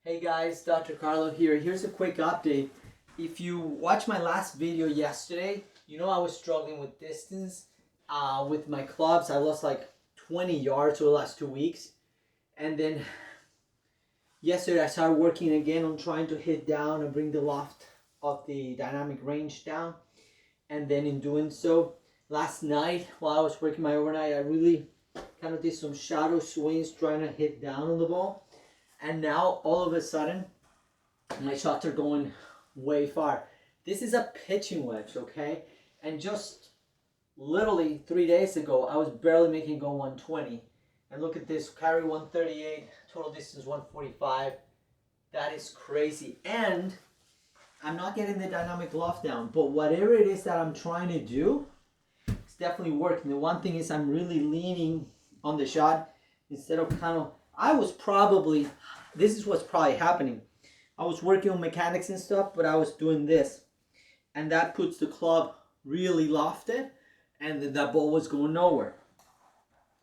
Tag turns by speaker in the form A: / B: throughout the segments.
A: Hey guys, Dr. Carlo here. Here's a quick update. If you watched my last video yesterday, you know I was struggling with distance with my clubs. I lost like 20 yards over the last 2 weeks. And then yesterday I started working again on trying to hit down and bring the loft of the dynamic range down. And then in doing so, last night while I was working my overnight, I really kind of did some shadow swings trying to hit down on the ball. And now all of a sudden my shots are going way far. This is a pitching wedge, okay? And just literally 3 days ago I was barely making it go 120. And look at this, carry 138, total distance 145. That is crazy. And I'm not getting the dynamic loft down, but whatever it is that I'm trying to do, it's definitely working. The one thing is I'm really leaning on the shot instead of kind of, this is what's probably happening. I was working on mechanics and stuff, but I was doing this. And that puts the club really lofted, and then that ball was going nowhere.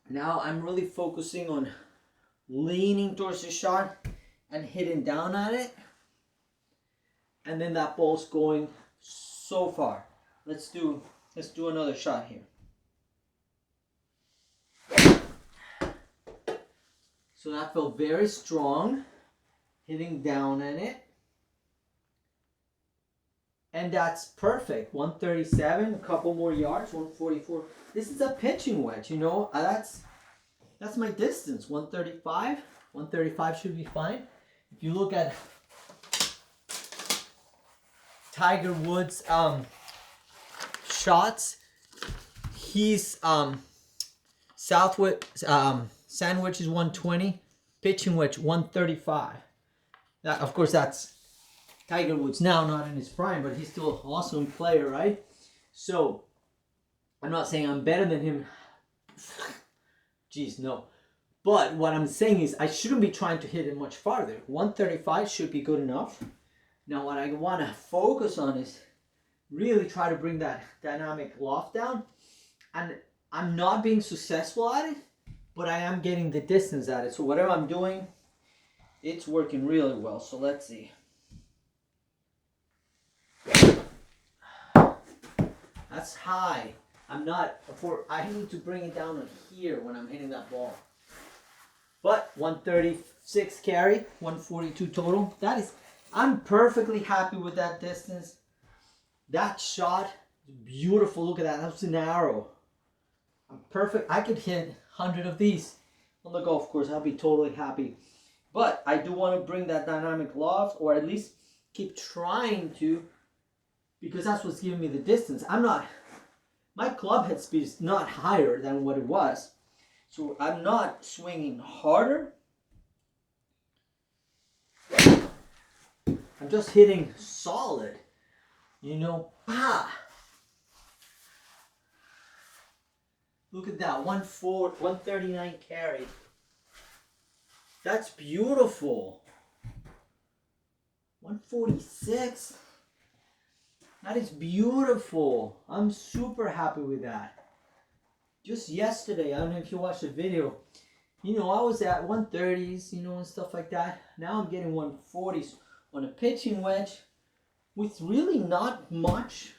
A: Now I'm really focusing on leaning towards the shot and hitting down at it. And then that ball's going so far. Let's do another shot here. So that felt very strong, hitting down in it. And that's perfect. 137, a couple more yards, 144. This is a pitching wedge, you know. That's my distance, 135. 135 should be fine. If you look at Tiger Woods shots, he's sandwich is 120, pitching wedge 135. That, of course, that's Tiger Woods now, not in his prime, but he's still an awesome player, right? So I'm not saying I'm better than him. Jeez, no. But what I'm saying is I shouldn't be trying to hit it much farther. 135 should be good enough. Now what I want to focus on is really try to bring that dynamic loft down. And I'm not being successful at it, but I am getting the distance at it. So whatever I'm doing, it's working really well. So let's see. That's high. I need to bring it down on here when I'm hitting that ball. But 136 carry, 142 total. I'm perfectly happy with that distance. That shot is beautiful. Look at that. That was an arrow. I'm perfect. I could hit 100 of these on the golf course. I'll be totally happy. But I do want to bring that dynamic loft, or at least keep trying to, because that's what's giving me the distance. My club head speed is not higher than what it was. So I'm not swinging harder. I'm just hitting solid. You know, Look at that, 139 carry. That's beautiful. 146. That is beautiful. I'm super happy with that. Just yesterday, I don't know if you watched the video, you know, I was at 130s, you know, and stuff like that. Now I'm getting 140s on a pitching wedge with really not much,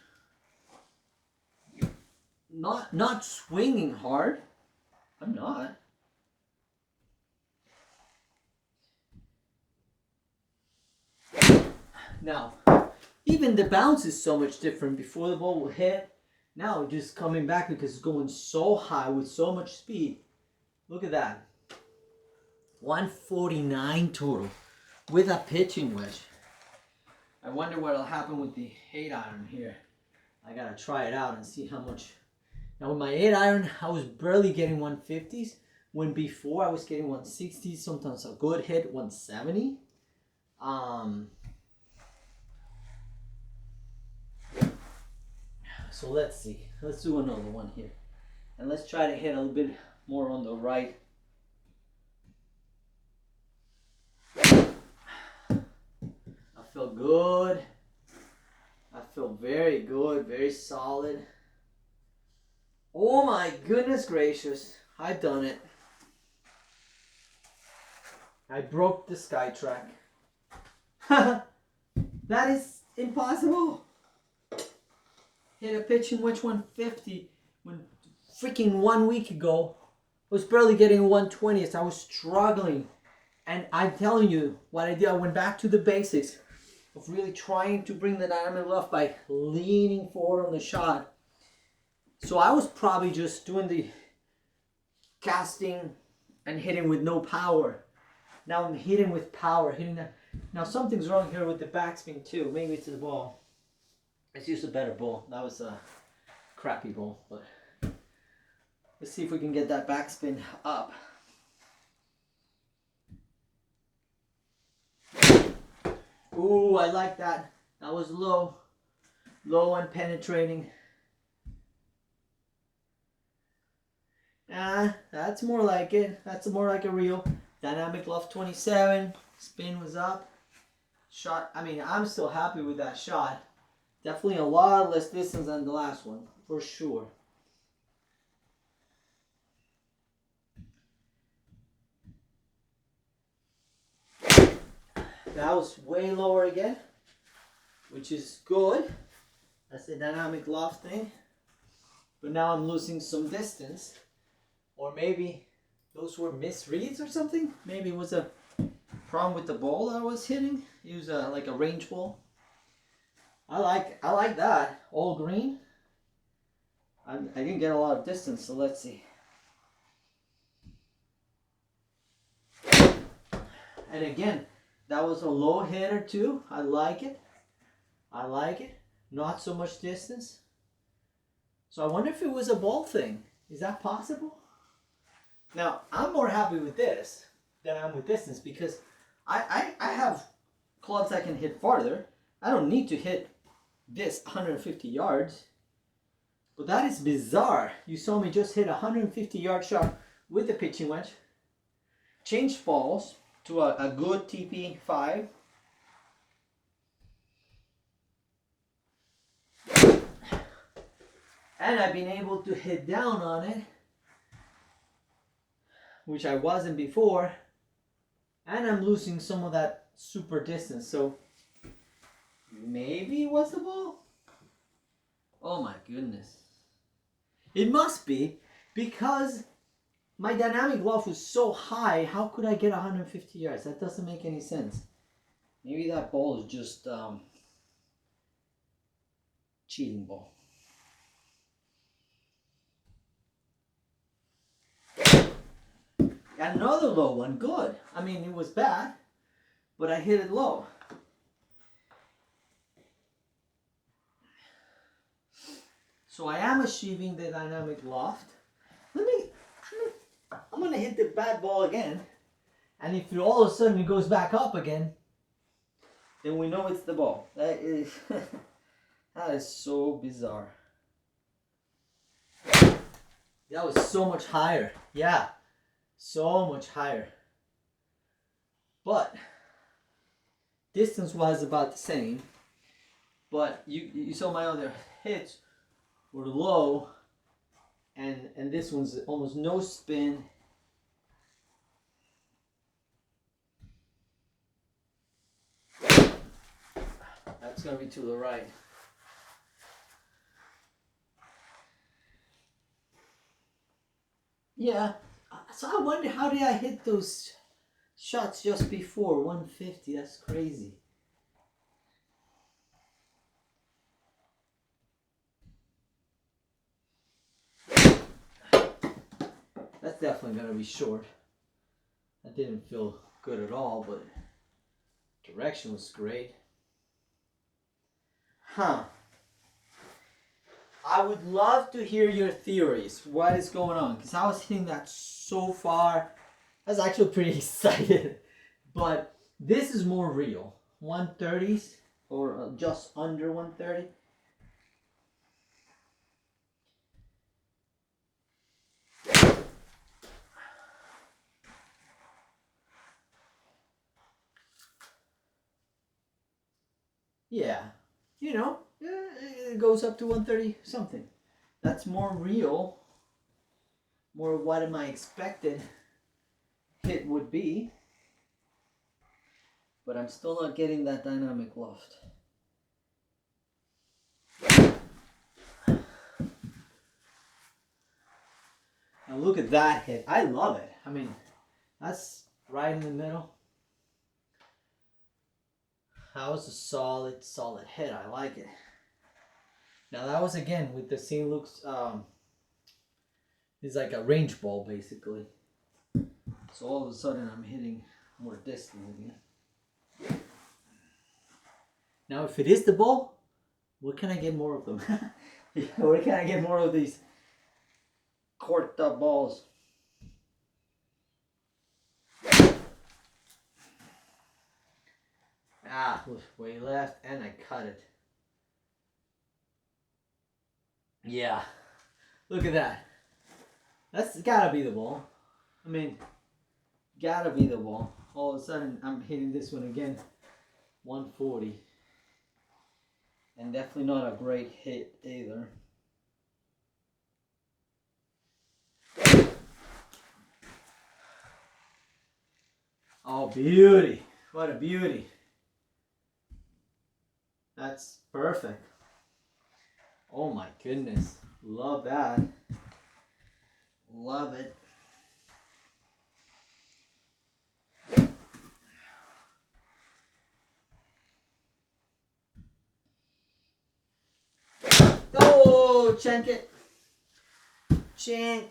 A: not swinging hard. I'm not. Now, even the bounce is so much different. Before the ball will hit, now just coming back because it's going so high with so much speed. Look at that. 149 total with a pitching wedge. I wonder what'll happen with the 8-iron here. I gotta try it out and see how much. Now with my 8-iron, I was barely getting 150s. When before I was getting 160s, sometimes a good hit, 170. So let's see. Let's do another one here. And let's try to hit a little bit more on the right. I feel good. I feel very good, very solid. Oh my goodness gracious. I've done it. I broke the SkyTrack. That is impossible. Hit a pitching wedge 150 when freaking 1 week ago I was barely getting 120th. I was struggling. And I'm telling you what I did. I went back to the basics of really trying to bring the dynamic loft by leaning forward on the shot. So I was probably just doing the casting and hitting with no power. Now I'm hitting with power, hitting that. Now something's wrong here with the backspin too. Maybe it's the ball. Let's use a better ball. That was a crappy ball, but let's see if we can get that backspin up. Ooh, I like that. That was low. Low and penetrating. That's more like it. That's more like a real dynamic loft 27. Spin was up. Shot, I mean, I'm still happy with that shot. Definitely a lot less distance than the last one, for sure. That was way lower again, which is good. That's the dynamic loft thing. But now I'm losing some distance. Or maybe those were misreads or something. Maybe it was a problem with the ball I was hitting. It was like a range ball. I like that. All green. I didn't get a lot of distance, so let's see. And again, that was a low hitter too. I like it. I like it. Not so much distance. So I wonder if it was a ball thing. Is that possible? Now, I'm more happy with this than I'm with distance because I have clubs I can hit farther. I don't need to hit this 150 yards. But that is bizarre. You saw me just hit a 150 yard shot with the pitching wedge. Changed balls to a good TP5. And I've been able to hit down on it, which I wasn't before. And I'm losing some of that super distance. So maybe it was the ball? Oh my goodness. It must be, because my dynamic loft was so high. How could I get 150 yards? That doesn't make any sense. Maybe that ball is just cheating ball. Another low one, good. I mean, it was bad, but I hit it low. So I am achieving the dynamic loft. I'm gonna hit the bad ball again. And if all of a sudden it goes back up again, then we know it's the ball. That is, that is so bizarre. That was so much higher. Yeah, so much higher. But distance was about the same. But you saw my other hits were low, and this one's almost no spin. That's gonna be to the right. Yeah, so I wonder, how did I hit those shots just before 150? That's crazy. That's definitely gonna be short. That didn't feel good at all, but direction was great. Huh. I would love to hear your theories. What is going on? Because I was hitting that so far. I was actually pretty excited. But this is more real. 130s or just under 130. Yeah, you know, it goes up to 130 something. That's more real, more what am I expected hit would be. but I'm still not getting that dynamic loft. Now look at that hit. I love it. I mean, that's right in the middle. That was a solid hit. I like it. Now that was again with the St. Luke's. It's like a range ball basically. So all of a sudden I'm hitting more distance again. Now if it is the ball, where can I get more of them? Where can I get more of these corked up balls? Ah, way left, and I cut it. Yeah, look at that. That's gotta be the ball. I mean, gotta be the ball. All of a sudden, I'm hitting this one again. 140. And definitely not a great hit either. Oh, beauty. What a beauty. That's perfect. Oh my goodness. Love that. Love it. Oh, chank it. Chank.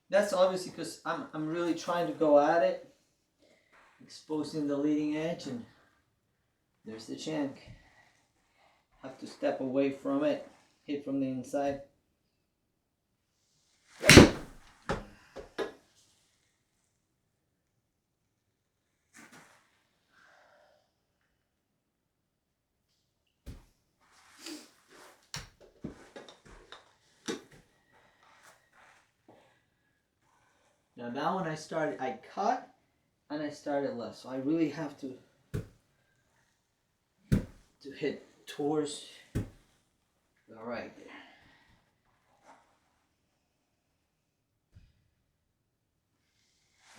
A: That's obviously because I'm really trying to go at it. Exposing the leading edge, and there's the chank. Have to step away from it. Hit from the inside. Now that one I cut and I started left. So I really have to hit towards the right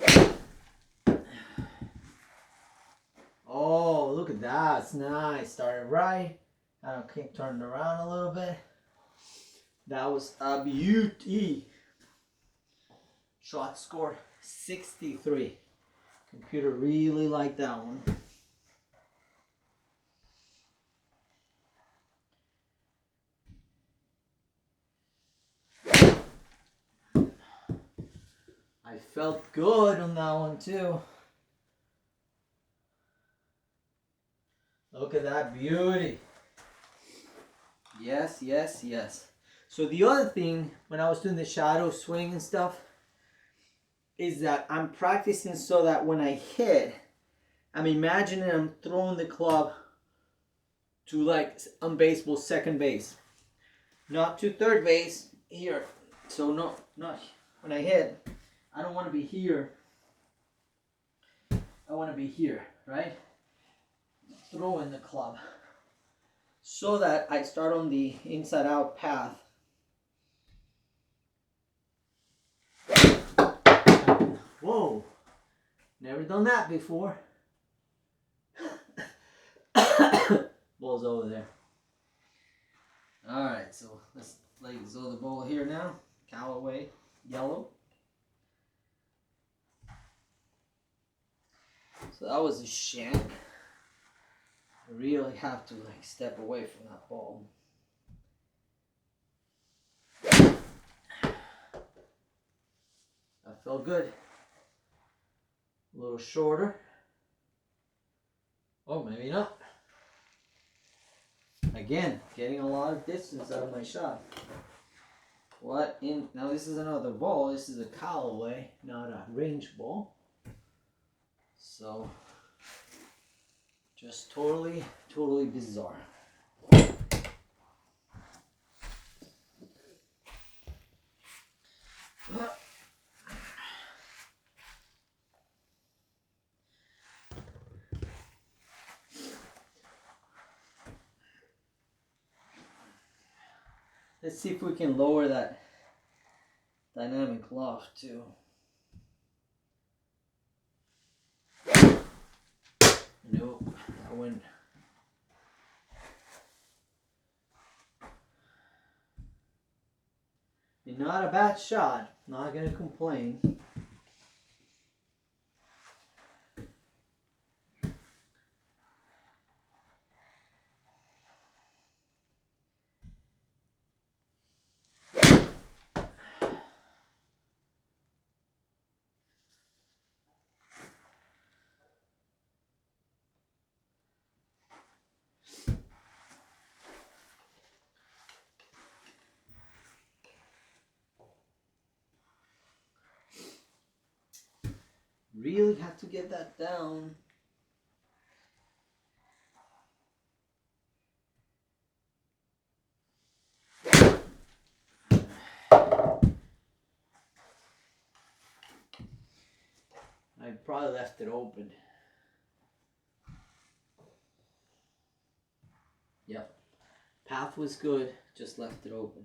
A: there. Oh, look at that. It's nice. Started right. I don't keep turning around a little bit. That was a beauty. Shot score 63. Computer really liked that one. I felt good on that one too. Look at that beauty. Yes, yes, yes. So the other thing, when I was doing the shadow swing and stuff, is that I'm practicing so that when I hit, I'm imagining I'm throwing the club to like on baseball second base. Not to third base, here. So not when I hit, I don't want to be here. I want to be here, right? Throwing the club. So that I start on the inside out path. Whoa, never done that before. Ball's over there. Alright, so let's let go the ball here now. Callaway, yellow. So that was a shank. I really have to like step away from that ball. That felt good. A little shorter. Oh, maybe not. Again, getting a lot of distance out of my shot. Now this is another ball. This is a Callaway, not a range ball. So, just totally bizarre. Let's see if we can lower that dynamic loft too. Nope, that went. Not a bad shot. Not gonna complain. Really have to get that down. I probably left it open. Yep. Path was good, just left it open.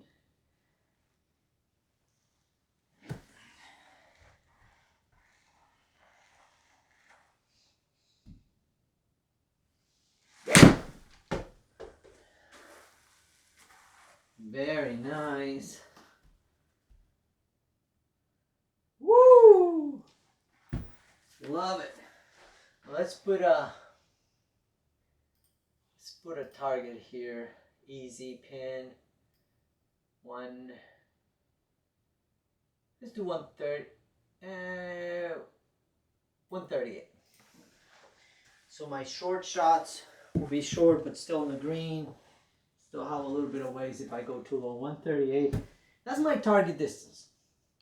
A: Very nice. Woo! Love it. Let's put a target here. Easy pin. Let's do 138. So my short shots will be short but still in the green. Still have a little bit of ways if I go too low. 138. That's my target distance.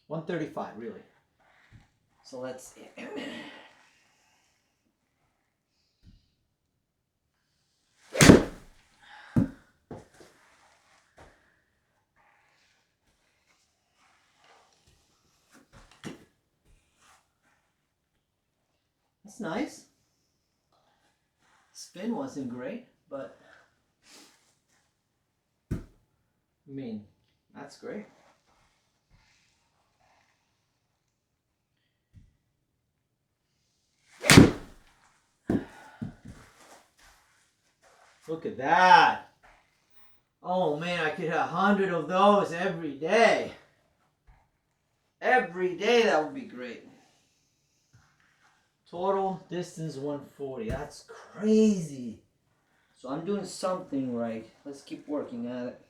A: 135 really. So let's see. That's nice. Spin wasn't great, but I mean, that's great. Look at that. Oh man, I could have 100 of those every day. Every day that would be great. Total distance 140. That's crazy. So I'm doing something right. Let's keep working at it.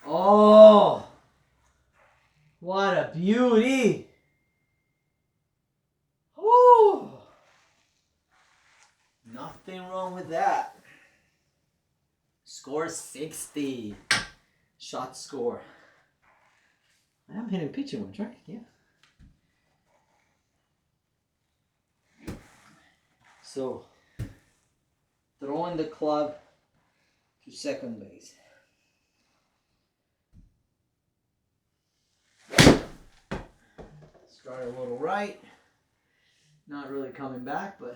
A: Oh, what a beauty. Oh, nothing wrong with that. Score 60. Shot score. I'm hitting pitching ones, right? Yeah. So, throwing the club to second base. Start a little right. Not really coming back, but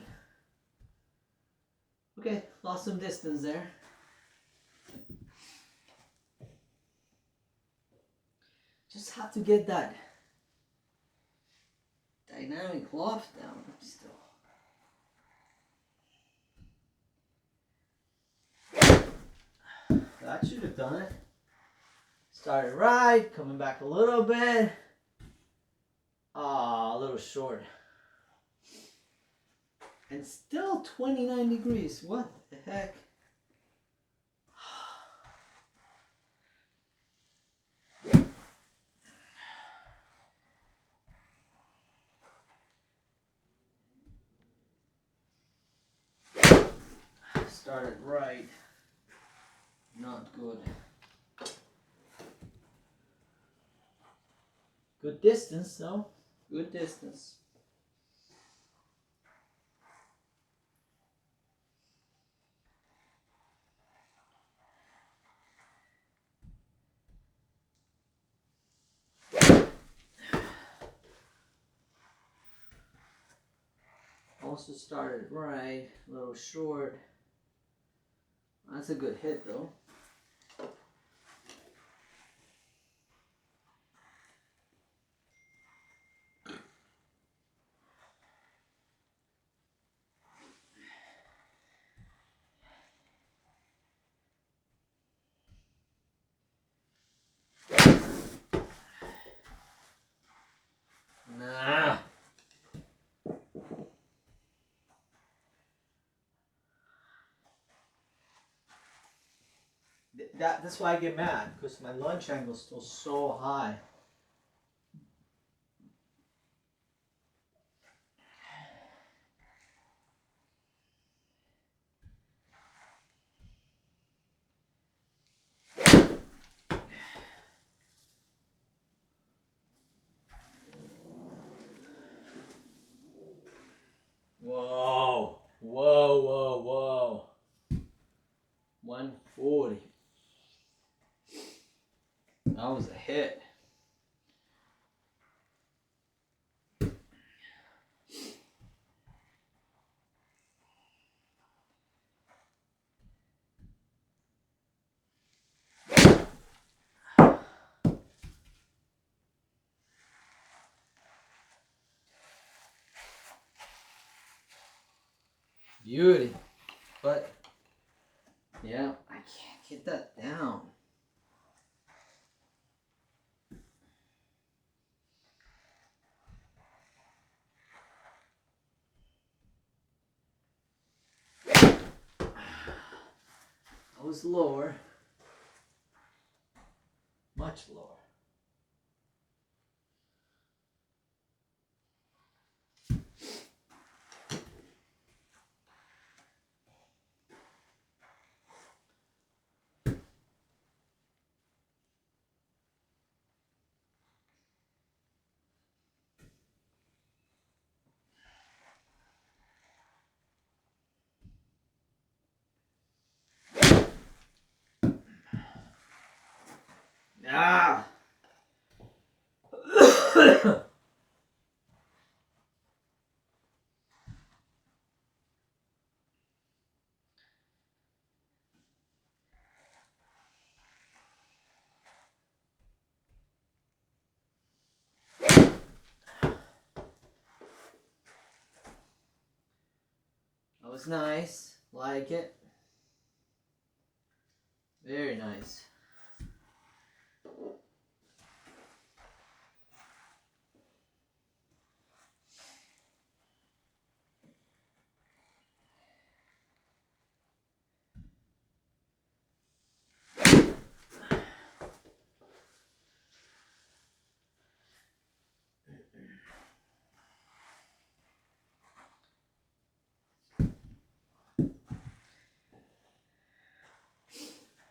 A: okay, lost some distance there. Just have to get that dynamic loft down still. That should have done it. Started right, coming back a little bit. Ah, a little short. And still 29 degrees. What the heck? Started right. Not good. Good distance though. Good distance. Also started right, a little short. That's a good hit though. That's why I get mad, because my launch angle is still so high. Whoa, whoa, whoa, whoa. 140. That was a hit. Beauty. But, yeah, I can't get that down. I was lower. Much lower. Ah! That was nice. Like it. Very nice.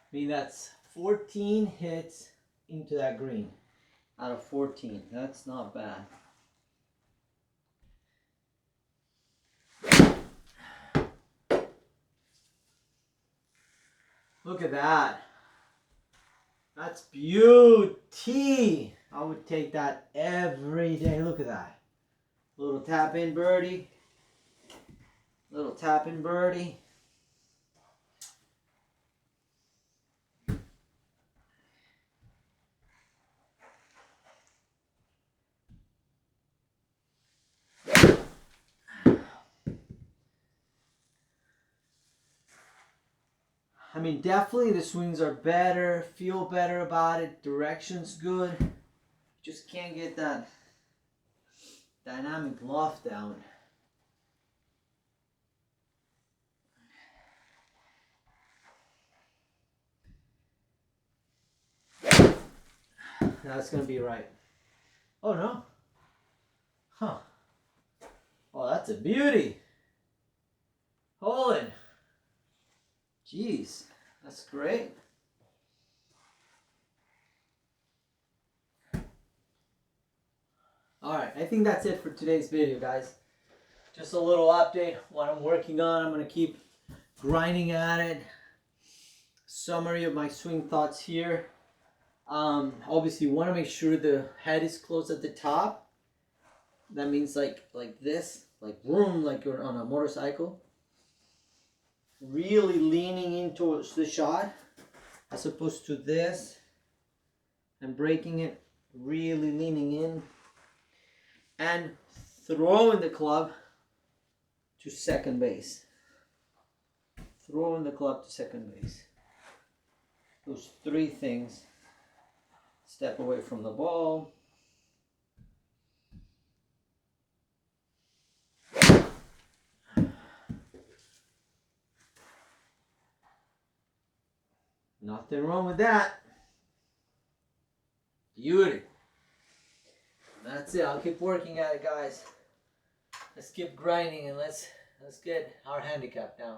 A: I mean, that's 14 hits into that green out of 14. That's not bad. Look at that. That's beauty. I would take that every day. Look at that. Little tap in birdie. Little tap in birdie. I mean, definitely the swings are better, feel better about it, direction's good. Just can't get that dynamic loft down. That's gonna be right. Oh no. Huh. Oh, that's a beauty. Holland. Jeez, that's great. Alright, I think that's it for today's video, guys. Just a little update, what I'm working on. I'm going to keep grinding at it. Summary of my swing thoughts here. Obviously, you want to make sure the head is close at the top. That means like this, like vroom, like you're on a motorcycle. Really leaning into the shot as opposed to this. And breaking it, really leaning in. And throwing the club to second base. Throwing the club to second base. Those three things. Step away from the ball. Nothing wrong with that. Beauty. That's it. I'll keep working at it, guys. Let's keep grinding and let's get our handicap down.